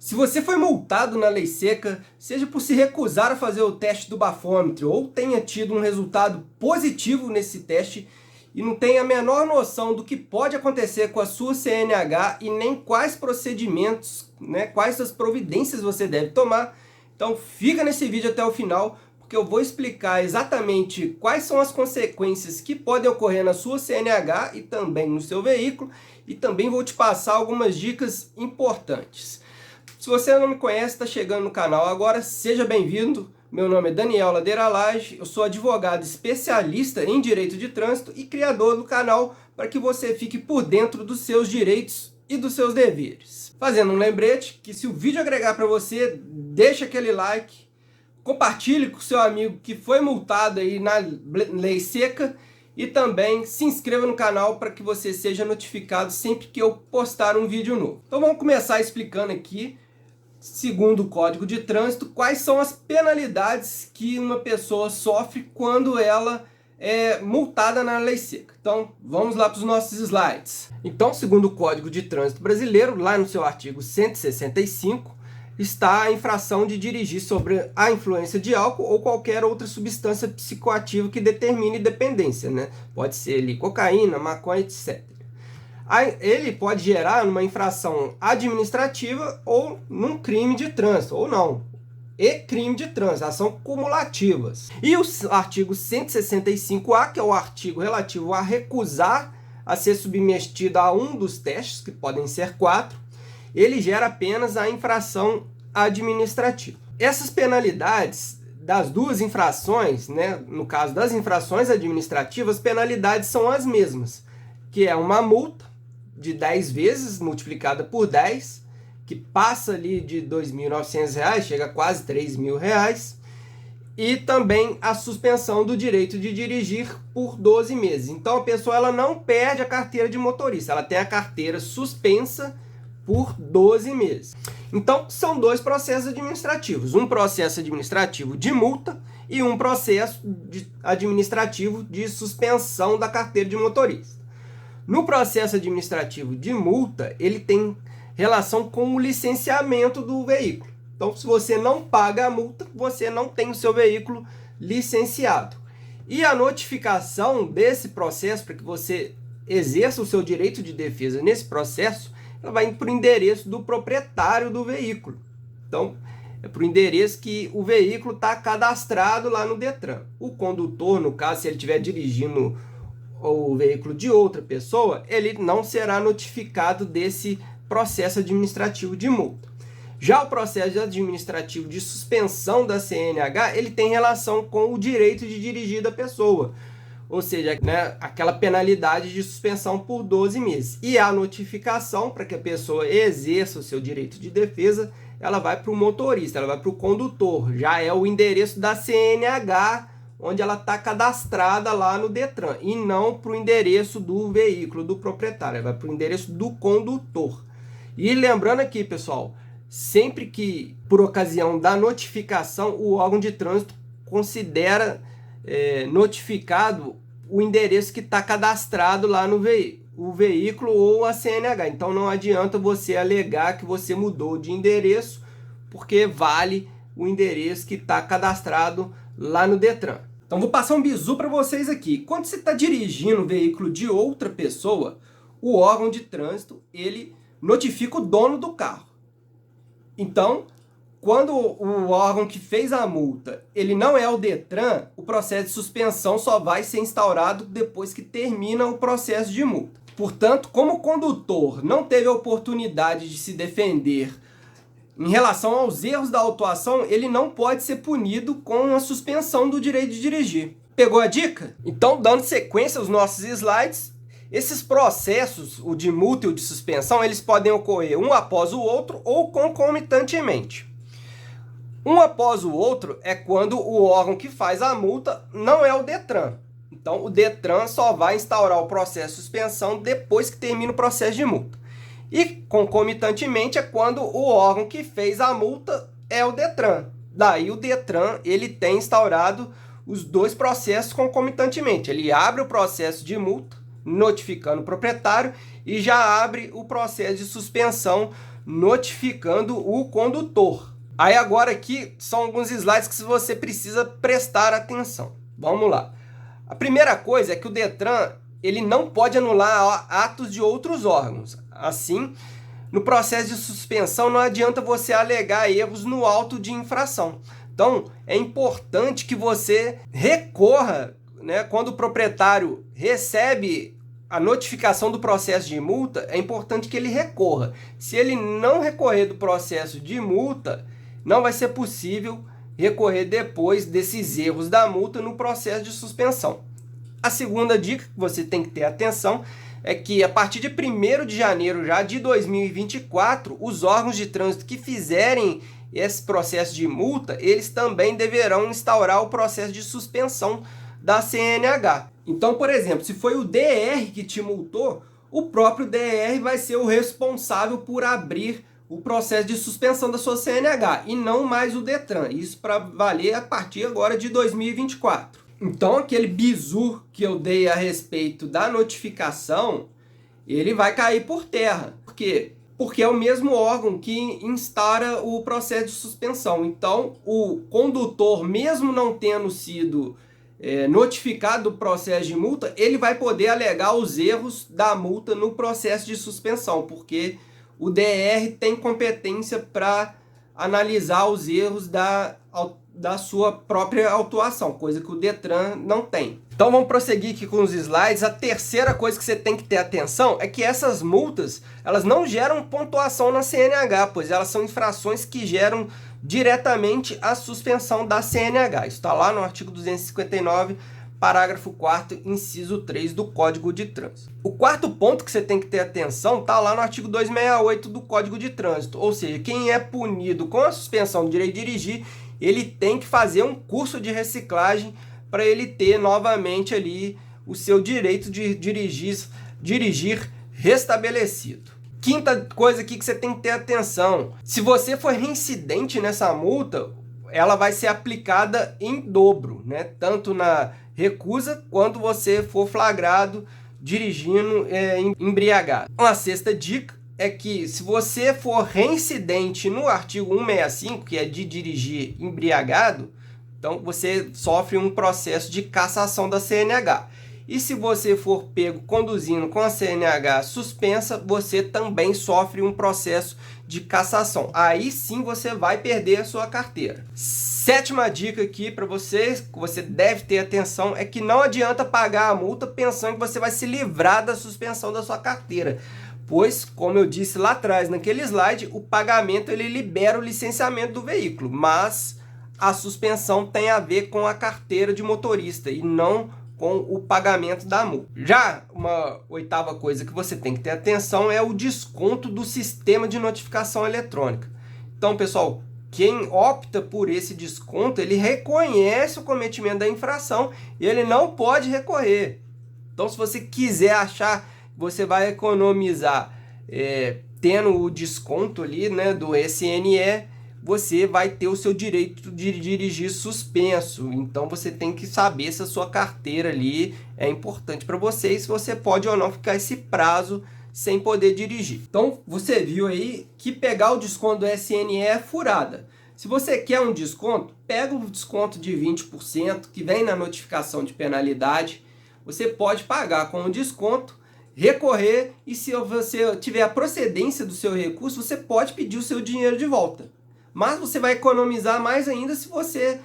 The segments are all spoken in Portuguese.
Se você foi multado na lei seca, seja por se recusar a fazer o teste do bafômetro ou tenha tido um resultado positivo nesse teste e não tenha a menor noção do que pode acontecer com a sua CNH e nem quais procedimentos, quais as providências você deve tomar, então fica nesse vídeo até o final, porque eu vou explicar exatamente quais são as consequências que podem ocorrer na sua CNH e também no seu veículo, e também vou te passar algumas dicas importantes. Se você não me conhece, está chegando no canal agora, seja bem-vindo. Meu nome é Daniel Ladeira Lage, eu sou advogado especialista em direito de trânsito e criador do canal para que você fique por dentro dos seus direitos e dos seus deveres. Fazendo um lembrete que se o vídeo agregar para você, deixa aquele like, compartilhe com o seu amigo que foi multado aí na lei seca e também se inscreva no canal para que você seja notificado sempre que eu postar um vídeo novo. Então vamos começar explicando aqui, segundo o Código de Trânsito, quais são as penalidades que uma pessoa sofre quando ela é multada na lei seca. Então, vamos lá para os nossos slides. Então, segundo o Código de Trânsito Brasileiro, lá no seu artigo 165, está a infração de dirigir sobre a influência de álcool ou qualquer outra substância psicoativa que determine dependência, Pode ser ali cocaína, maconha, etc. Ele pode gerar uma infração administrativa ou num crime de trânsito, ou não. E crime de trânsito, são cumulativas. E o artigo 165A, que é o artigo relativo a recusar a ser submetido a um dos testes, que podem ser 4, ele gera apenas a infração administrativa. Essas penalidades das duas infrações, no caso das infrações administrativas, as penalidades são as mesmas, que é uma multa de 10 vezes multiplicada por 10, que passa ali de R$ 2.900, chega a quase R$ 3.000, e também a suspensão do direito de dirigir por 12 meses. Então a pessoa ela não perde a carteira de motorista, ela tem a carteira suspensa por 12 meses. Então são dois processos administrativos, um processo administrativo de multa e um processo administrativo de suspensão da carteira de motorista. No processo administrativo de multa, ele tem relação com o licenciamento do veículo. Então, se você não paga a multa, você não tem o seu veículo licenciado. E a notificação desse processo, para que você exerça o seu direito de defesa nesse processo, ela vai para o endereço do proprietário do veículo. Então, é para o endereço que o veículo está cadastrado lá no Detran. O condutor, no caso, se ele estiver dirigindo o veículo de outra pessoa, ele não será notificado desse processo administrativo de multa. Já o processo administrativo de suspensão da CNH, ele tem relação com o direito de dirigir da pessoa, ou seja, aquela penalidade de suspensão por 12 meses. E a notificação para que a pessoa exerça o seu direito de defesa, ela vai para o motorista, ela vai para o condutor, já é o endereço da CNH, onde ela está cadastrada lá no Detran, e não para o endereço do veículo, do proprietário, ela vai para o endereço do condutor. E lembrando aqui, pessoal, sempre que, por ocasião da notificação, o órgão de trânsito considera notificado o endereço que está cadastrado lá no veículo ou a CNH. Então não adianta você alegar que você mudou de endereço, porque vale o endereço que está cadastrado lá no Detran. Então vou passar um bizu para vocês aqui. Quando você está dirigindo um veículo de outra pessoa, o órgão de trânsito ele notifica o dono do carro. Então, quando o órgão que fez a multa ele não é o Detran, o processo de suspensão só vai ser instaurado depois que termina o processo de multa. Portanto, como o condutor não teve a oportunidade de se defender em relação aos erros da autuação, ele não pode ser punido com a suspensão do direito de dirigir. Pegou a dica? Então, dando sequência aos nossos slides, esses processos, o de multa e o de suspensão, eles podem ocorrer um após o outro ou concomitantemente. Um após o outro é quando o órgão que faz a multa não é o Detran. Então, o Detran só vai instaurar o processo de suspensão depois que termina o processo de multa. E, concomitantemente, é quando o órgão que fez a multa é o Detran. Daí, o Detran ele tem instaurado os dois processos concomitantemente. Ele abre o processo de multa, notificando o proprietário, e já abre o processo de suspensão notificando o condutor. Aí agora aqui são alguns slides que você precisa prestar atenção. Vamos lá. A primeira coisa é que o Detran ele não pode anular atos de outros órgãos. Assim, no processo de suspensão não adianta você alegar erros no auto de infração. Então, é importante que você recorra, né, quando o proprietário recebe a notificação do processo de multa, é importante que ele recorra. Se ele não recorrer do processo de multa, não vai ser possível recorrer depois desses erros da multa no processo de suspensão. A segunda dica que você tem que ter atenção é que a partir de 1º de janeiro já de 2024, os órgãos de trânsito que fizerem esse processo de multa, eles também deverão instaurar o processo de suspensão da CNH. Então, por exemplo, se foi o DR que te multou, o próprio DR vai ser o responsável por abrir o processo de suspensão da sua CNH e não mais o Detran. Isso para valer a partir agora de 2024. Então, aquele bizu que eu dei a respeito da notificação, ele vai cair por terra. Por quê? Porque é o mesmo órgão que instaura o processo de suspensão. Então, o condutor, mesmo não tendo sido notificado do processo de multa, ele vai poder alegar os erros da multa no processo de suspensão, porque o DR tem competência para analisar os erros da sua própria autuação, coisa que o Detran não tem. Então vamos prosseguir aqui com os slides. A terceira coisa que você tem que ter atenção é que essas multas, elas não geram pontuação na CNH, pois elas são infrações que geram diretamente a suspensão da CNH. Isso está lá no artigo 259, parágrafo 4º, inciso 3 do Código de Trânsito. O quarto ponto que você tem que ter atenção está lá no artigo 268 do Código de Trânsito, ou seja, quem é punido com a suspensão do direito de dirigir, ele tem que fazer um curso de reciclagem para ele ter novamente ali o seu direito de dirigir restabelecido. Quinta coisa aqui que você tem que ter atenção: se você for reincidente nessa multa, ela vai ser aplicada em dobro, né? Tanto na recusa quanto você for flagrado dirigindo embriagado. Uma sexta dica é que se você for reincidente no artigo 165, que é de dirigir embriagado, então você sofre um processo de cassação da CNH. E se você for pego conduzindo com a CNH suspensa, você também sofre um processo de cassação. Aí sim você vai perder a sua carteira. Sétima dica aqui para vocês, que você deve ter atenção, é que não adianta pagar a multa pensando que você vai se livrar da suspensão da sua carteira. Pois, como eu disse lá atrás naquele slide, o pagamento ele libera o licenciamento do veículo, mas a suspensão tem a ver com a carteira de motorista e não com o pagamento da multa. Já uma oitava coisa que você tem que ter atenção é o desconto do sistema de notificação eletrônica. Então, pessoal, quem opta por esse desconto, ele reconhece o cometimento da infração e ele não pode recorrer. Então, se você quiser achar que você vai economizar tendo o desconto ali, né, do SNE, você vai ter o seu direito de dirigir suspenso. Então você tem que saber se a sua carteira ali é importante para você e se você pode ou não ficar esse prazo sem poder dirigir. Então você viu aí que pegar o desconto do SNE é furada. Se você quer um desconto, pega o desconto de 20% que vem na notificação de penalidade. Você pode pagar com o desconto, recorrer e se você tiver a procedência do seu recurso, você pode pedir o seu dinheiro de volta. Mas você vai economizar mais ainda se você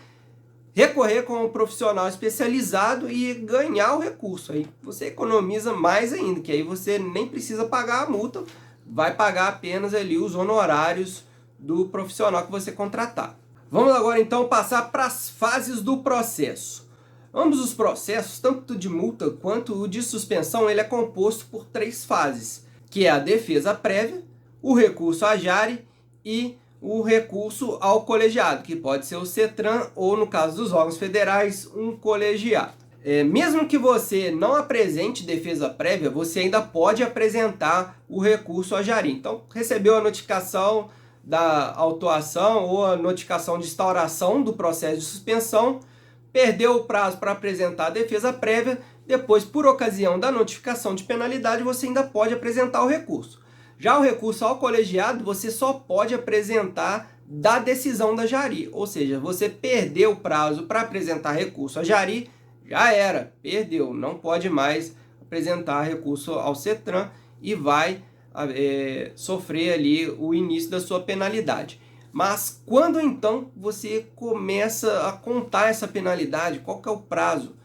recorrer com um profissional especializado e ganhar o recurso. Aí você economiza mais ainda, que aí você nem precisa pagar a multa, vai pagar apenas ali os honorários do profissional que você contratar. Vamos agora então passar para as fases do processo. Ambos os processos, tanto de multa quanto o de suspensão, ele é composto por 3 fases, que é a defesa prévia, o recurso à jare e o recurso ao colegiado, que pode ser o CETRAN ou, no caso dos órgãos federais, um colegiado. Mesmo que você não apresente defesa prévia, você ainda pode apresentar o recurso à jare. Então, recebeu a notificação da autuação ou a notificação de instauração do processo de suspensão, perdeu o prazo para apresentar a defesa prévia, depois, por ocasião da notificação de penalidade, você ainda pode apresentar o recurso. Já o recurso ao colegiado, você só pode apresentar da decisão da Jari, ou seja, você perdeu o prazo para apresentar recurso à Jari, já era, perdeu, não pode mais apresentar recurso ao CETRAN e vai sofrer ali o início da sua penalidade. Mas quando então você começa a contar essa penalidade? Qual que é o prazo?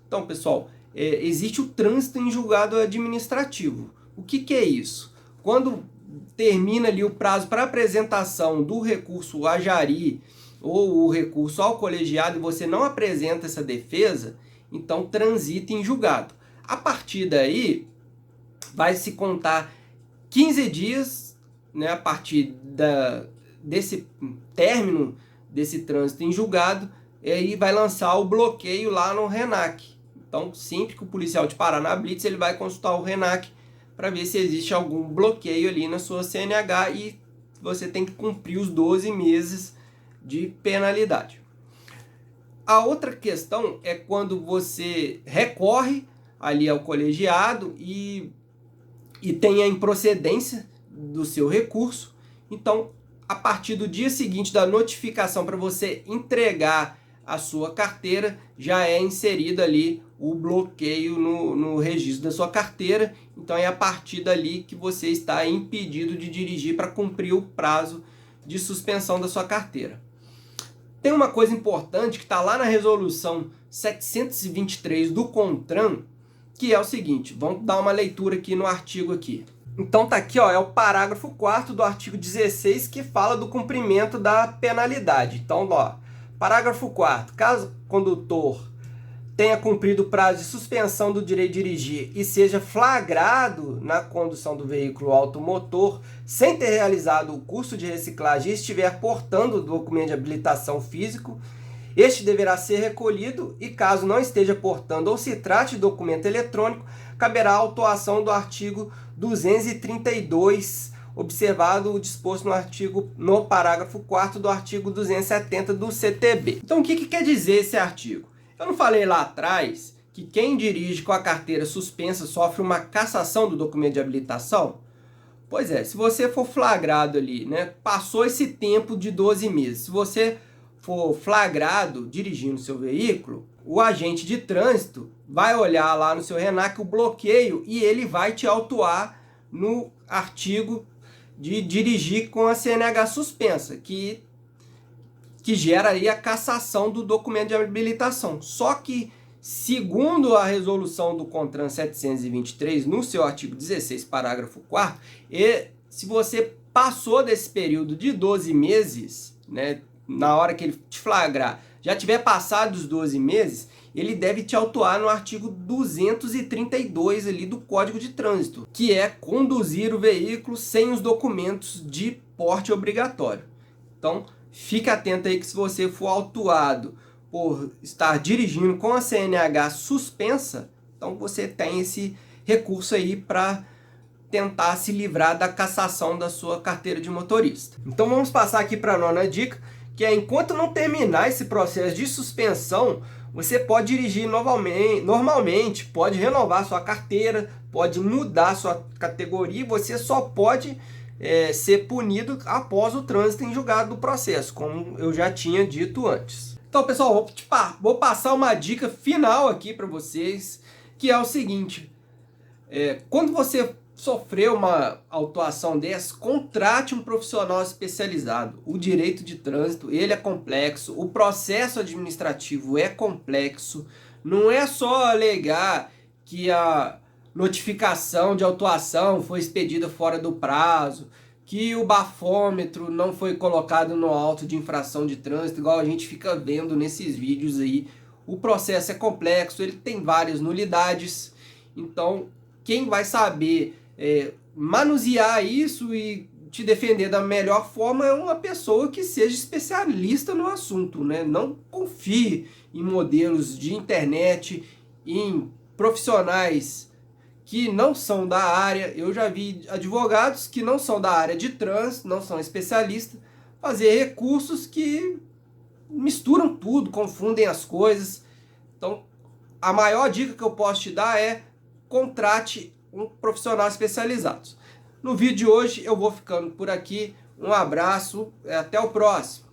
Então, pessoal, existe o trânsito em julgado administrativo. O que é isso? Quando termina ali o prazo para apresentação do recurso à Jari ou o recurso ao colegiado e você não apresenta essa defesa, então transita em julgado. A partir daí, vai se contar 15 dias, né, a partir desse término desse trânsito em julgado, e aí vai lançar o bloqueio lá no RENAC. Então, sempre que o policial te parar na blitz, ele vai consultar o RENAC para ver se existe algum bloqueio ali na sua CNH e você tem que cumprir os 12 meses de penalidade. A outra questão é quando você recorre ali ao colegiado e tem a improcedência do seu recurso. Então, a partir do dia seguinte da notificação para você entregar a sua carteira, já é inserido ali o bloqueio no registro da sua carteira. Então é a partir dali que você está impedido de dirigir para cumprir o prazo de suspensão da sua carteira. Tem uma coisa importante que está lá na resolução 723 do CONTRAN, que é o seguinte, vamos dar uma leitura aqui no artigo aqui. Então tá aqui, ó, é o parágrafo 4º do artigo 16 que fala do cumprimento da penalidade. Então, ó, parágrafo 4º, caso o condutor tenha cumprido o prazo de suspensão do direito de dirigir e seja flagrado na condução do veículo automotor sem ter realizado o curso de reciclagem e estiver portando o documento de habilitação físico, este deverá ser recolhido e, caso não esteja portando ou se trate de documento eletrônico, caberá a autuação do artigo 232, observado o disposto no parágrafo 4º do artigo 270 do CTB. Então, o que quer dizer esse artigo? Eu não falei lá atrás que quem dirige com a carteira suspensa sofre uma cassação do documento de habilitação? Pois é, se você for flagrado ali, né, passou esse tempo de 12 meses, se você for flagrado dirigindo seu veículo, o agente de trânsito vai olhar lá no seu RENAC o bloqueio e ele vai te autuar no artigo de dirigir com a CNH suspensa, que gera aí a cassação do documento de habilitação. Só que, segundo a resolução do CONTRAN 723, no seu artigo 16, parágrafo 4º, se você passou desse período de 12 meses, né, na hora que ele te flagrar, já tiver passado os 12 meses, ele deve te autuar no artigo 232 ali do Código de Trânsito, que é conduzir o veículo sem os documentos de porte obrigatório. Então, fique atento aí que se você for autuado por estar dirigindo com a CNH suspensa, então você tem esse recurso aí para tentar se livrar da cassação da sua carteira de motorista. Então vamos passar aqui para a nona dica, que é enquanto não terminar esse processo de suspensão, você pode dirigir normalmente, pode renovar sua carteira, pode mudar sua categoria, você só pode ser punido após o trânsito em julgado do processo, como eu já tinha dito antes. Então, pessoal, vou passar uma dica final aqui para vocês, que é o seguinte: quando você sofreu uma autuação dessa, contrate um profissional especializado. O direito de trânsito, ele é complexo, o processo administrativo é complexo, não é só alegar que a notificação de autuação foi expedida fora do prazo, que o bafômetro não foi colocado no auto de infração de trânsito, igual a gente fica vendo nesses vídeos aí. O processo é complexo, ele tem várias nulidades, então quem vai saber manusear isso e te defender da melhor forma é uma pessoa que seja especialista no assunto, né? Não confie em modelos de internet, em profissionais que não são da área. Eu já vi advogados que não são da área de trânsito, não são especialistas, fazer recursos que misturam tudo, confundem as coisas. Então, a maior dica que eu posso te dar é contrate um profissional especializado. No vídeo de hoje eu vou ficando por aqui. Um abraço e até o próximo.